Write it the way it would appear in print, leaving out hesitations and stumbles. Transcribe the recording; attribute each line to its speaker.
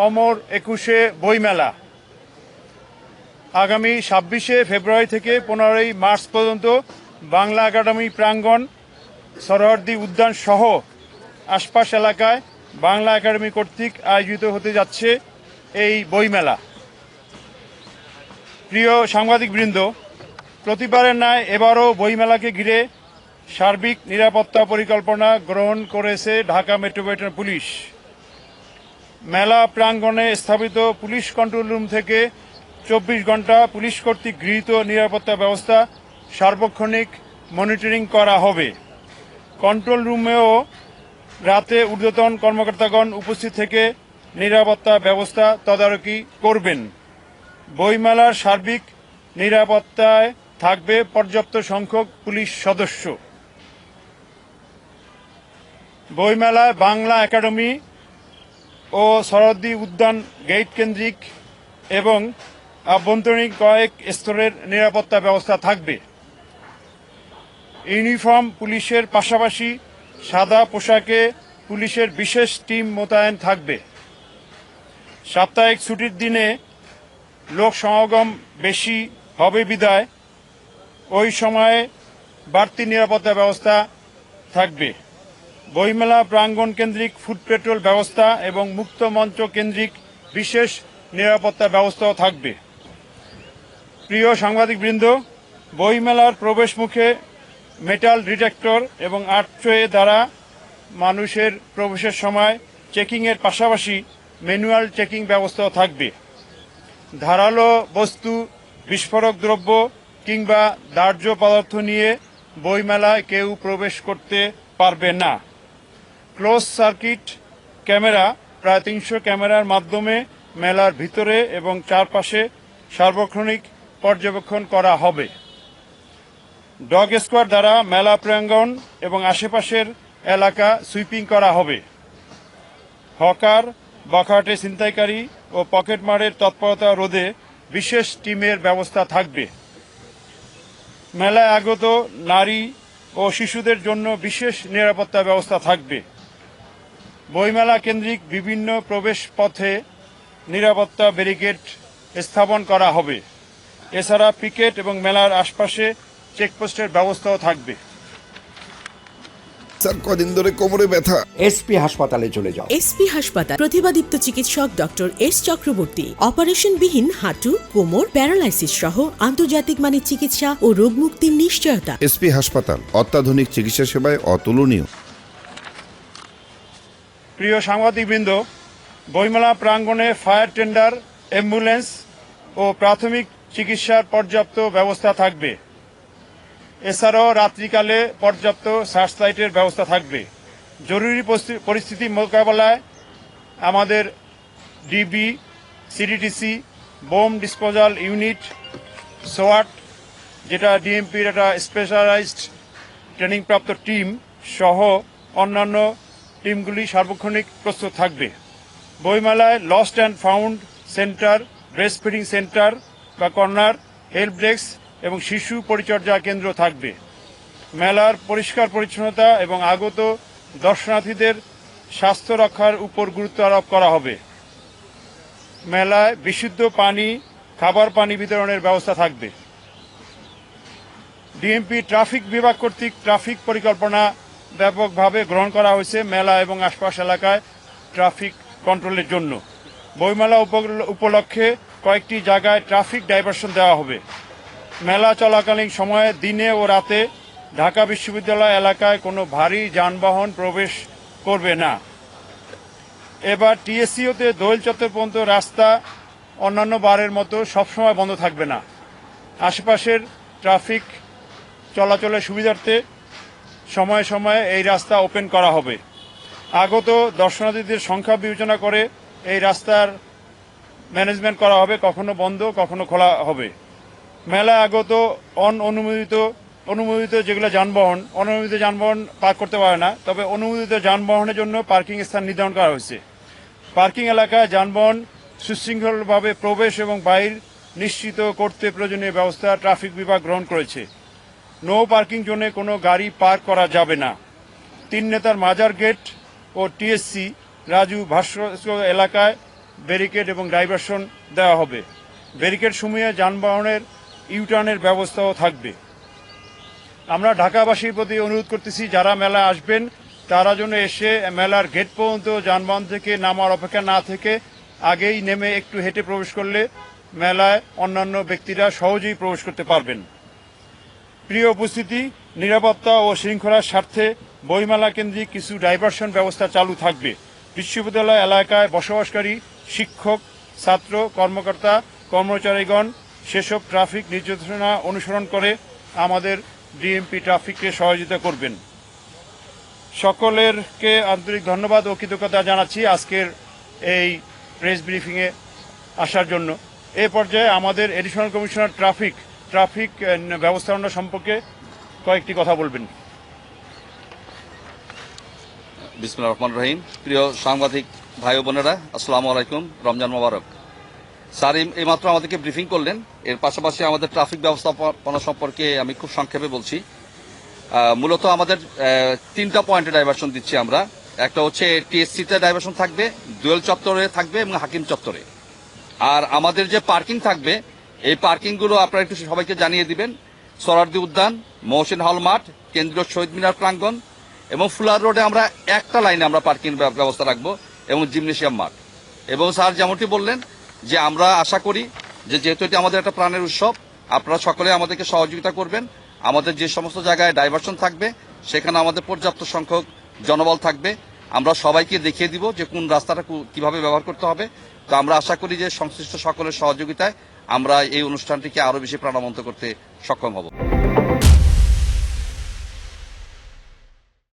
Speaker 1: অমর 21 বইমেলা আগামী 26শে ফেব্রুয়ারি থেকে 15ই মার্চ পর্যন্ত বাংলা একাডেমি প্রাঙ্গণ, সরোয়ার্দী উদ্যান সহ আশপাশ এলাকায় বাংলা একাডেমি কর্তৃক আয়োজিত হতে যাচ্ছে এই বইমেলা। প্রিয় সাংবাদিকবৃন্দ, প্রতিবারের ন্যায় এবারও বইমেলাকে ঘিরে সার্বিক নিরাপত্তা পরিকল্পনা গ্রহণ করেছে ঢাকা মেট্রোপলিটন পুলিশ। মেলা প্রাঙ্গণে স্থাপিত পুলিশ কন্ট্রোল রুম থেকে 24 ঘণ্টা পুলিশ কর্তৃক গৃহীত নিরাপত্তা ব্যবস্থা সার্বক্ষণিক মনিটরিং করা হবে। কন্ট্রোল রুমেও রাতে ঊর্ধ্বতন কর্মকর্তাগণ উপস্থিত থেকে নিরাপত্তা ব্যবস্থা তদারকি করবেন। বইমেলার সার্বিক নিরাপত্তায় থাকবে পর্যাপ্ত সংখ্যক পুলিশ সদস্য। বইমেলায় বাংলা একাডেমি ও সরোয়ার্দী উদ্যান গেট কেন্দ্রিক এবং আভ্যন্তরীণ কয়েক স্তরের নিরাপত্তা ব্যবস্থা থাকবে। ইউনিফর্ম পুলিশের পাশাপাশি সাদা পোশাকে পুলিশের বিশেষ টিম মোতায়েন থাকবে। সাপ্তাহিক ছুটির দিনে লোক সমাগম বেশি হবে বিধায় ওই সময়ে বাড়তি নিরাপত্তা ব্যবস্থা থাকবে। বইমেলা প্রাঙ্গণ কেন্দ্রিক ফুড পেট্রোল ব্যবস্থা এবং মুক্ত মঞ্চ কেন্দ্রিক বিশেষ নিরাপত্তা ব্যবস্থাও থাকবে। প্রিয় সাংবাদিকবৃন্দ, বইমেলার প্রবেশ মুখে মেটাল ডিটেক্টর এবং আর্চওয়ে দ্বারা মানুষের প্রবেশের সময় চেকিংয়ের পাশাপাশি ম্যানুয়াল চেকিং ব্যবস্থাও থাকবে। ধারালো বস্তু, বিস্ফোরক দ্রব্য কিংবা দাহ্য পদার্থ নিয়ে বইমেলায় কেউ প্রবেশ করতে পারবে না। ক্লোজ সার্কিট ক্যামেরা, প্রায় 300 ক্যামেরার মাধ্যমে মেলার ভিতরে এবং চারপাশে সার্বক্ষণিক পর্যবেক্ষণ করা হবে। ডগ স্কোয়াড দ্বারা মেলা প্রাঙ্গণ এবং আশেপাশের এলাকা সুইপিং করা হবে। হকার, বখাটে ছিনতাইকারী ও পকেটমারের তৎপরতা রোধে বিশেষ টিমের ব্যবস্থা থাকবে। মেলায় আগত নারী ও শিশুদের জন্য বিশেষ নিরাপত্তা ব্যবস্থা থাকবে। বইমেলা কেন্দ্রিক বিভিন্ন প্রবেশ পথে নিরাপত্তা ব্যারিকেড স্থাপন করা হবে। এছাড়া পিকেট এবং মেলার আশপাশে চেকপোস্টের ব্যবস্থাও থাকবে।
Speaker 2: স্যার, কদিন ধরে কোমরে ব্যথা।
Speaker 3: এসপি হাসপাতালে চলে যাও।
Speaker 4: এসপি হাসপাতাল, প্রতিভাদীপ্ত চিকিৎসক ডক্টর এস চক্রবর্তী, অপারেশনবিহীন হাঁটু, কোমর, প্যারালাইসিস সহ আন্তর্জাতিক মানের চিকিৎসা ও রোগ মুক্তির নিশ্চয়তা।
Speaker 2: এসপি হাসপাতাল, অত্যাধুনিক চিকিৎসা সেবায় অতুলনীয়।
Speaker 1: প্রিয় সাংবাদিকবৃন্দ, বইমেলা প্রাঙ্গণে ফায়ার টেন্ডার, অ্যাম্বুলেন্স ও প্রাথমিক চিকিৎসার পর্যাপ্ত ব্যবস্থা থাকবে। এছাড়াও রাত্রিকালে পর্যাপ্ত সার্চ লাইটের ব্যবস্থা থাকবে। জরুরি পরিস্থিতি মোকাবেলায় আমাদের ডিবি, সিডিটিসি, বোম ডিসপোজাল ইউনিট, সোয়াট, যেটা ডিএমপির একটা স্পেশালাইজড ট্রেনিংপ্রাপ্ত টিম সহ অন্যান্য টিমগুলি সার্বক্ষণিক প্রস্তুত থাকবে। বইমেলায় lost and found centre, breast feeding centre বা কর্নার, হেল্প ডেস্ক এবং শিশু পরিচর্যা কেন্দ্র থাকবে। মেলার পরিষ্কার পরিচ্ছন্নতা এবং আগত দর্শনার্থীদের স্বাস্থ্য রক্ষার উপর গুরুত্ব আরোপ করা হবে। মেলায় বিশুদ্ধ পানি, খাবার পানি বিতরণের ব্যবস্থা থাকবে। ডিএমপি ট্রাফিক বিভাগ কর্তৃক ট্রাফিক পরিকল্পনা ব্যাপকভাবে গ্রহণ করা হয়েছে মেলা এবং আশপাশ এলাকায় ট্রাফিক কন্ট্রোলের জন্য। বইমেলা উপলক্ষে কয়েকটি জায়গায় ট্রাফিক ডাইভারশন দেওয়া হবে। মেলা চলাকালীন সময়ে দিনে ও রাতে ঢাকা বিশ্ববিদ্যালয় এলাকায় কোনো ভারী যানবাহন প্রবেশ করবে না। এবার টিএসসিওতে দোয়েল চত্বর পর্যন্ত রাস্তা অন্যান্য বারের মতো সবসময় বন্ধ থাকবে না। আশেপাশের ট্রাফিক চলাচলের সুবিধার্থে সময়ে সময়ে এই রাস্তা ওপেন করা হবে। আগত দর্শনার্থীদের সংখ্যা বিবেচনা করে এই রাস্তার ম্যানেজমেন্ট করা হবে, কখনো বন্ধ কখনো খোলা হবে। মেলায় আগত অনুমোদিত যেগুলো যানবাহন, অনুমোদিত যানবাহন পার্ক করতে পারে না, তবে অনুমোদিত যানবাহনের জন্য পার্কিং স্থান নির্ধারণ করা হয়েছে। পার্কিং এলাকায় যানবাহন সুশৃঙ্খলভাবে প্রবেশ এবং বাইর নিশ্চিত করতে প্রয়োজনীয় ব্যবস্থা ট্রাফিক বিভাগ গ্রহণ করেছে। নো পার্কিং জোনে কোনো গাড়ি পার্ক করা যাবে না। 3 নেতার মাজার গেট ও টিএসসি, রাজু ভাস্কর এলাকায় ব্যারিকেড এবং ডাইভারশন দেওয়া হবে। ব্যারিকেড সমূহে যানবাহনের ইউটার্নের ব্যবস্থাও থাকবে। আমরা ঢাকাবাসীর প্রতি অনুরোধ করতেছি, যারা মেলা আসবেন তারা যেন এসে মেলার গেট পর্যন্ত যানবাহন থেকে নামার অপেক্ষা না থেকে আগেই নেমে একটু হেঁটে প্রবেশ করলে মেলায় অন্যান্য ব্যক্তিরা সহজেই প্রবেশ করতে পারবেন। প্রিয় উপস্থিতি, নিরাপত্তা ও শৃঙ্খলার স্বার্থে বইমেলা কেন্দ্রিক কিছু ডাইভারশন ব্যবস্থা চালু থাকবে। বিশ্ববিদ্যালয় এলাকায় বসবাসকারী শিক্ষক, ছাত্র, কর্মকর্তা, কর্মচারীগণ সেসব ট্রাফিক নির্দেশনা অনুসরণ করে আমাদের ডিএমপি ট্রাফিককে সহযোগিতা করবেন। সকলেরকে আন্তরিক ধন্যবাদ ও কৃতজ্ঞতা জানাচ্ছি আজকের এই প্রেস ব্রিফিংয়ে আসার জন্য। এই পর্যায়ে আমাদের এডিশনাল কমিশনার ট্রাফিক ব্যবস্থাপনা সম্পর্কে কয়েকটি কথা বলবেন।
Speaker 5: বিসমিল্লাহির রহমানির রহিম। প্রিয় সাংবাদিক ভাই ও বোনেরা, আসসালামু আলাইকুম, রমজান মোবারক। স্যার এইমাত্র আমাদেরকে ব্রিফিং করলেন। এর পাশাপাশি আমাদের ট্রাফিক ব্যবস্থাপনা সম্পর্কে আমি খুব সংক্ষেপে বলছি। মূলত আমাদের 3টা পয়েন্টে ডাইভারশন দিচ্ছি আমরা। একটা হচ্ছে টিএসসিতে ডাইভারশন থাকবে, দোয়েল চত্বরে থাকবে এবং হাকিম চত্বরে। আর আমাদের যে পার্কিং থাকবে, এই পার্কিংগুলো আপনারা একটু সবাইকে জানিয়ে দিবেন। সোহরাওয়ার্দী উদ্যান, মহসিন হল মাঠ, কেন্দ্রীয় শহীদ মিনার প্রাঙ্গণ এবং ফুলার রোডে আমরা একটা লাইনে আমরা পার্কিং ব্যবস্থা রাখবো এবং জিমনেশিয়াম মাঠ। এবং স্যার যেমনটি বললেন যে আমরা আশা করি যে যেহেতু এটি আমাদের একটা প্রাণের উৎসব, আপনারা সকলে আমাদেরকে সহযোগিতা করবেন। আমাদের যে সমস্ত জায়গায় ডাইভারশন থাকবে সেখানে আমাদের পর্যাপ্ত সংখ্যক জনবল থাকবে। আমরা সবাইকে দেখিয়ে দিব যে কোন রাস্তাটা কিভাবে ব্যবহার করতে হবে। তো আমরা আশা করি যে সংশ্লিষ্ট সকলের সহযোগিতায় আমরা এই অনুষ্ঠানটিকে আরো বেশি প্রাণবন্ত করতে সক্ষম হব।